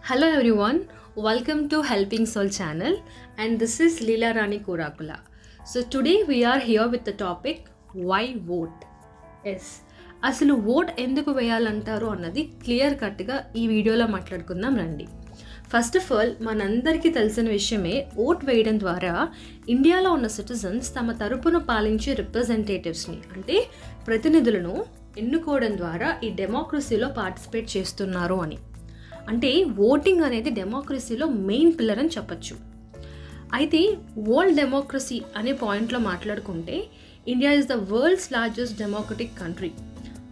Hello everyone, welcome to Helping Soul channel and this is Leela Rani Korakula. So today we are here with the topic why vote. Yes, అసలు vote ఎందుకు వేయాలంటారు అన్నది clear కట్గా ఈ వీడియోలో మాట్లాడుకుందాం రండి. First of all మనందరికీ తెలిసిన విషయమే ఓట్ వేయడం ద్వారా ఇండియాలో ఉన్న సిటిజన్స్ తమ తరపున పాలించే రిప్రజెంటేటివ్స్ని అంటే ప్రతినిధులను ఎన్నుకోవడం ద్వారా ఈ డెమోక్రసీలో పార్టిసిపేట్ చేస్తున్నారు అని. అంటే ఓటింగ్ అనేది డెమోక్రసీలో మెయిన్ పిల్లర్ అని చెప్పచ్చు. అయితే వరల్డ్ డెమోక్రసీ అనే పాయింట్లో మాట్లాడుకుంటే India is the world's largest democratic country.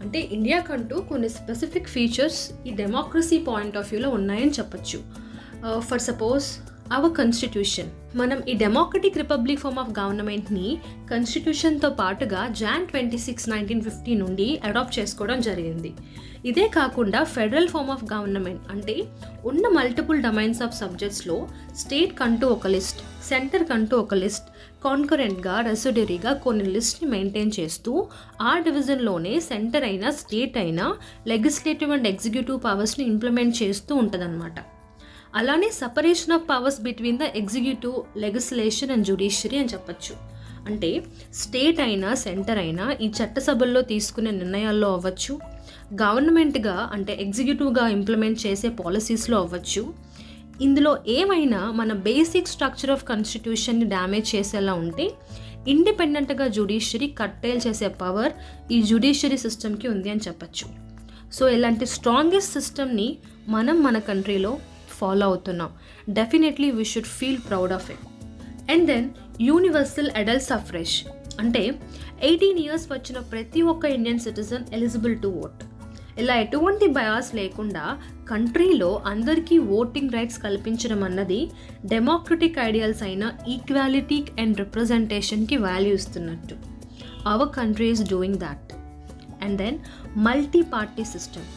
అంటే ఇండియాకంటూ కొన్ని స్పెసిఫిక్ ఫీచర్స్ ఈ డెమోక్రసీ పాయింట్ ఆఫ్ వ్యూలో ఉన్నాయని చెప్పచ్చు. ఫర్ సపోజ్ అవర్ కాన్స్టిట్యూషన్, మనం ఈ డెమోక్రటిక్ రిపబ్లిక్ ఫార్మ్ ఆఫ్ గవర్నమెంట్ని కాన్స్టిట్యూషన్తో పాటుగా జాన్ 26, 1950 నుండి అడాప్ట్ చేసుకోవడం జరిగింది. ఇదే కాకుండా ఫెడరల్ ఫార్మ్ ఆఫ్ గవర్నమెంట్ అంటే ఉన్న మల్టిపుల్ డొమైన్స్ ఆఫ్ సబ్జెక్ట్స్లో స్టేట్ కంటూ ఒక లిస్ట్, సెంటర్ కంటూ ఒక లిస్ట్, కాన్కరెంట్గా రెసిడరీగా కొన్ని లిస్ట్ని మెయింటైన్ చేస్తూ ఆ డివిజన్లోనే సెంటర్ అయినా స్టేట్ అయినా లెజిస్లేటివ్ అండ్ ఎగ్జిక్యూటివ్ పవర్స్ని ఇంప్లిమెంట్ చేస్తూ ఉంటుందన్నమాట. అలానే separation of powers between the executive, legislation and judiciary అని చెప్పచ్చు. అంటే స్టేట్ అయినా సెంటర్ అయినా ఈ చట్టసభల్లో తీసుకునే నిర్ణయాల్లో అవ్వచ్చు, గవర్నమెంట్గా అంటే ఎగ్జిక్యూటివ్గా ఇంప్లిమెంట్ చేసే పాలసీస్లో అవ్వచ్చు. ఇందులో ఏమైనా మన బేసిక్ స్ట్రక్చర్ ఆఫ్ కాన్స్టిట్యూషన్ని డ్యామేజ్ చేసేలా ఉంటే ఇండిపెండెంట్గా జ్యుడిషియరీ కట్టేల్ చేసే పవర్ ఈ జ్యుడిషియరీ సిస్టమ్కి ఉంది అని చెప్పచ్చు. సో ఇలాంటి స్ట్రాంగెస్ట్ సిస్టమ్ని మనం మన కంట్రీలో ఫాలో అవుతున్నాం. Definitely we should feel proud of it. And then universal adult suffrage అంటే 18 years వచ్చిన ప్రతి ఒక్క Indian citizen eligible to vote. ఇలా ఎటువంటి బయాస్ లేకుండా కంట్రీలో అందరికీ ఓటింగ్ రైట్స్ కల్పించడం అన్నది డెమోక్రటిక్ ఐడియల్స్ అయిన ఈక్వాలిటీ అండ్ రిప్రజెంటేషన్కి వాల్యూ ఇస్తున్నట్టు. Our country is doing that. And then multi party system.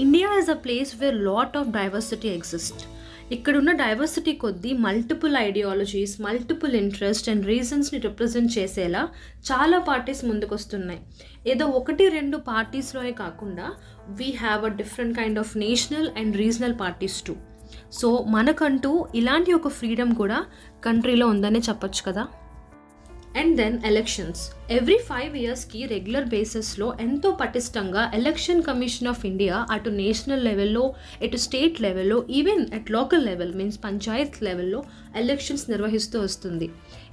India is a place where lot of diversity exist. ఇక్కడున్న డైవర్సిటీ కొద్దీ multiple ideologies, multiple interest and రీజన్స్ని represent చేసేలా చాలా parties ముందుకొస్తున్నాయి. ఏదో 1-2 పార్టీస్లోనే కాకుండా we have a different kind of national and regional parties too. So మనకంటూ ఇలాంటి ఒక ఫ్రీడమ్ కూడా కంట్రీలో ఉందనే చెప్పొచ్చు కదా. And then elections. ఎవ్రీ 5 yearsకి రెగ్యులర్ బేసిస్లో ఎంతో పటిష్టంగా ఎలక్షన్ కమిషన్ ఆఫ్ ఇండియా అటు నేషనల్ లెవెల్లో, ఇటు స్టేట్ లెవెల్లో, even at local level means panchayat లెవెల్లో ఎలక్షన్స్ నిర్వహిస్తూ వస్తుంది.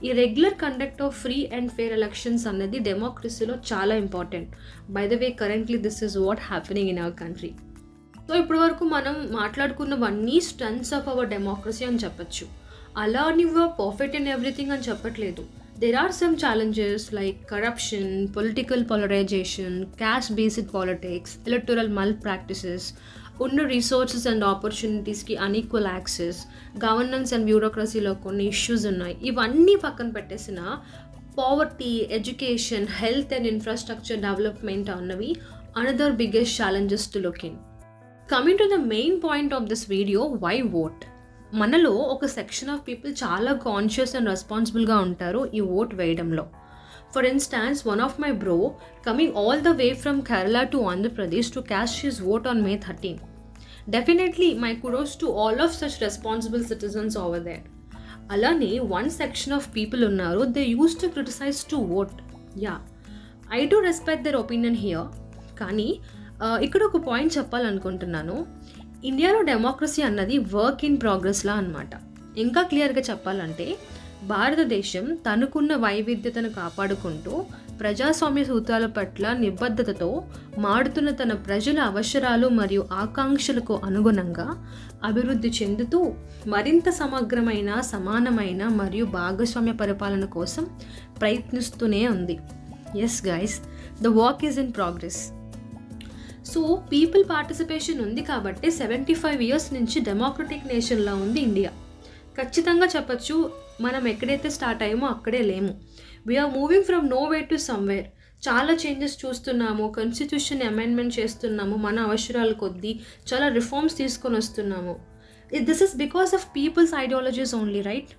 ఈ regular conduct of free and fair elections అన్నది డెమోక్రసీలో చాలా important. By the way currently this is what happening in our country. So ఇప్పటి వరకు మనం మాట్లాడుకున్నవన్నీ స్ట్రెంగ్త్స్ ఆఫ్ అవర్ డెమోక్రసీ అని చెప్పచ్చు. అలా నువ్వు పర్ఫెక్ట్ ఇన్ ఎవ్రీథింగ్ అని చెప్పట్లేదు. There are some challenges like corruption, political polarization, caste-based politics, electoral malpractices, ఉన్న resources and ఆపర్చునిటీస్కి unequal access, governance and బ్యూరోక్రసీలో కొన్ని ఇష్యూస్ ఉన్నాయి. ఇవన్నీ పక్కన పెట్టేసిన poverty, education, health and infrastructure development అన్నవి another biggest challenges to look in. Coming to the main point of this video, why vote. మనలో ఒక section of people చాలా conscious and రెస్పాన్సిబుల్గా ఉంటారు ఈ ఓట్ వేయడంలో. For instance, one of my bro coming all the way from Kerala to Andhra Pradesh to caste his vote on May 13. Definitely my kudos to all of such responsible citizens over there. అలానే one section of people ఉన్నారు, they use to criticise to vote. Yeah, I do respect their opinion here. కానీ ఇక్కడ ఒక point చెప్పాలనుకుంటున్నాను. ఇండియాలో democracy అన్నది work in ప్రోగ్రెస్లా అనమాట. ఇంకా క్లియర్గా చెప్పాలంటే భారతదేశం తనకున్న వైవిధ్యతను కాపాడుకుంటూ ప్రజాస్వామ్య సూత్రాల పట్ల నిబద్ధతతో మాడుతున్న తన ప్రజల అవసరాలు మరియు ఆకాంక్షలకు అనుగుణంగా అభివృద్ధి చెందుతూ మరింత సమగ్రమైన, సమానమైన మరియు భాగస్వామ్య పరిపాలన కోసం ప్రయత్నిస్తూనే ఉంది. Yes guys, the work is in progress. So people participation ఉంది కాబట్టి 75 years నుంచి డెమోక్రటిక్ నేషన్లా ఉంది ఇండియా. ఖచ్చితంగా చెప్పచ్చు, మనం ఎక్కడైతే స్టార్ట్ అయ్యామో అక్కడే లేము. We are moving from no way to somewhere. చాలా చేంజెస్ చూస్తున్నాము, కాన్స్టిట్యూషన్ అమెండ్మెంట్ చేస్తున్నాము, మన అవసరాల కొద్దీ చాలా రిఫార్మ్స్ తీసుకొని వస్తున్నాము. This is because of people's ideologies only, right?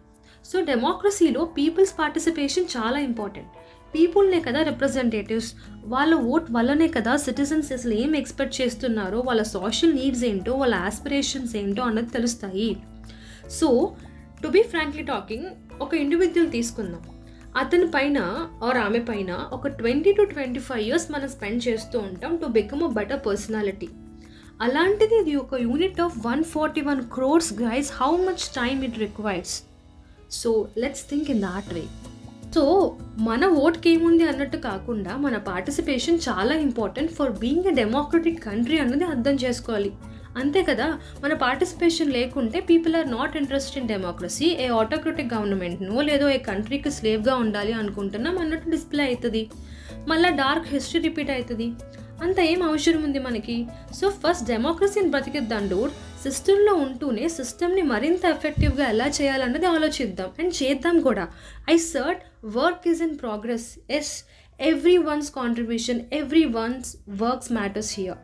So డెమోక్రసీలో పీపుల్స్ పార్టిసిపేషన్ చాలా ఇంపార్టెంట్. పీపుల్నే కదా రిప్రజెంటేటివ్స్. వాళ్ళ ఓట్ వల్లనే కదా సిటిజన్స్ అసలు ఏం ఎక్స్పెక్ట్ చేస్తున్నారో, వాళ్ళ సోషల్ నీడ్స్ ఏంటో, వాళ్ళ ఆస్పిరేషన్స్ ఏంటో అన్నది తెలుస్తాయి. So to be frankly talking, ఒక ఇండివిజువల్ తీసుకుందాం. అతని పైన ఆర్ ఆమె పైన ఒక 20 to 25 years మనం స్పెండ్ చేస్తూ ఉంటాం to become a better personality. అలాంటిది ఇది ఒక unit of 141 crores guys. How much time it requires? So let's think in that way. So మన ఓట్కి ఏముంది అన్నట్టు కాకుండా మన పార్టిసిపేషన్ చాలా important for being a democratic country అన్నది అర్థం చేసుకోవాలి. అంతే కదా, మన పార్టిసిపేషన్ లేకుంటే people are not interested in democracy, ఏ ఆటోక్రటిక్ గవర్నమెంట్నో లేదో ఏ కంట్రీకి స్లేవ్గా ఉండాలి అనుకుంటున్నాం అన్నట్టు డిస్ప్లే అవుతుంది. మళ్ళీ డార్క్ హిస్టరీ రిపీట్ అవుతుంది. అంత ఏం అవసరం ఉంది మనకి? సో ఫస్ట్ డెమోక్రసీని బ్రతికిద్దాం డూడ్. సిస్టంలో ఉంటూనే సిస్టమ్ని మరింత ఎఫెక్టివ్గా ఎలా చేయాలన్నది ఆలోచిద్దాం అండ్ చేద్దాం కూడా. I sort work is in progress. Yes, everyone's contribution, everyone's works matters here.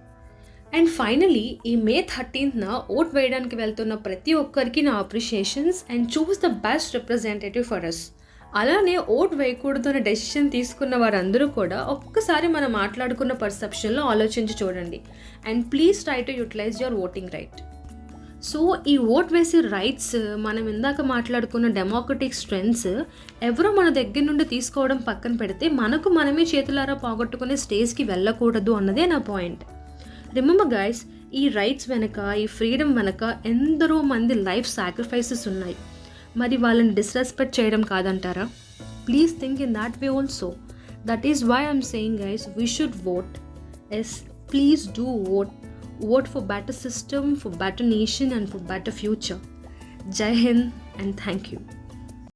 And finally ఈ May 13th ఓట్ వేయడానికి వెళ్తున్న ప్రతి ఒక్కరికి నా appreciations and choose the best representative for us. అలానే ఓట్ వేయకూడదు అనే డెసిషన్ తీసుకున్న వారందరూ కూడా ఒక్కసారి మనం మాట్లాడుకున్న పర్సెప్షన్లో ఆలోచించి చూడండి. And please try to utilise your voting right. So ఈ ఓట్ వేసే రైట్స్, మనం ఇందాక మాట్లాడుకున్న డెమోక్రటిక్ స్ట్రెంగ్స్ ఎవరో మన దగ్గర నుండి తీసుకోవడం పక్కన పెడితే మనకు మనమే చేతులారా పోగొట్టుకునే స్టేజ్కి వెళ్ళకూడదు అన్నదే నా పాయింట్. రిమెంబర్ గైస్, ఈ రైట్స్ వెనక, ఈ ఫ్రీడమ్ వెనక ఎందరో మంది లైఫ్ సాక్రిఫైసెస్ ఉన్నాయి. మరి వాళ్ళని డిస్రెస్పెక్ట్ చేయడం కాదంటారా? Please think in that way also. That is why I'm saying guys, we should vote. Yes, please do vote. Vote for better system, for better nation and for better future. Jai Hind and thank you.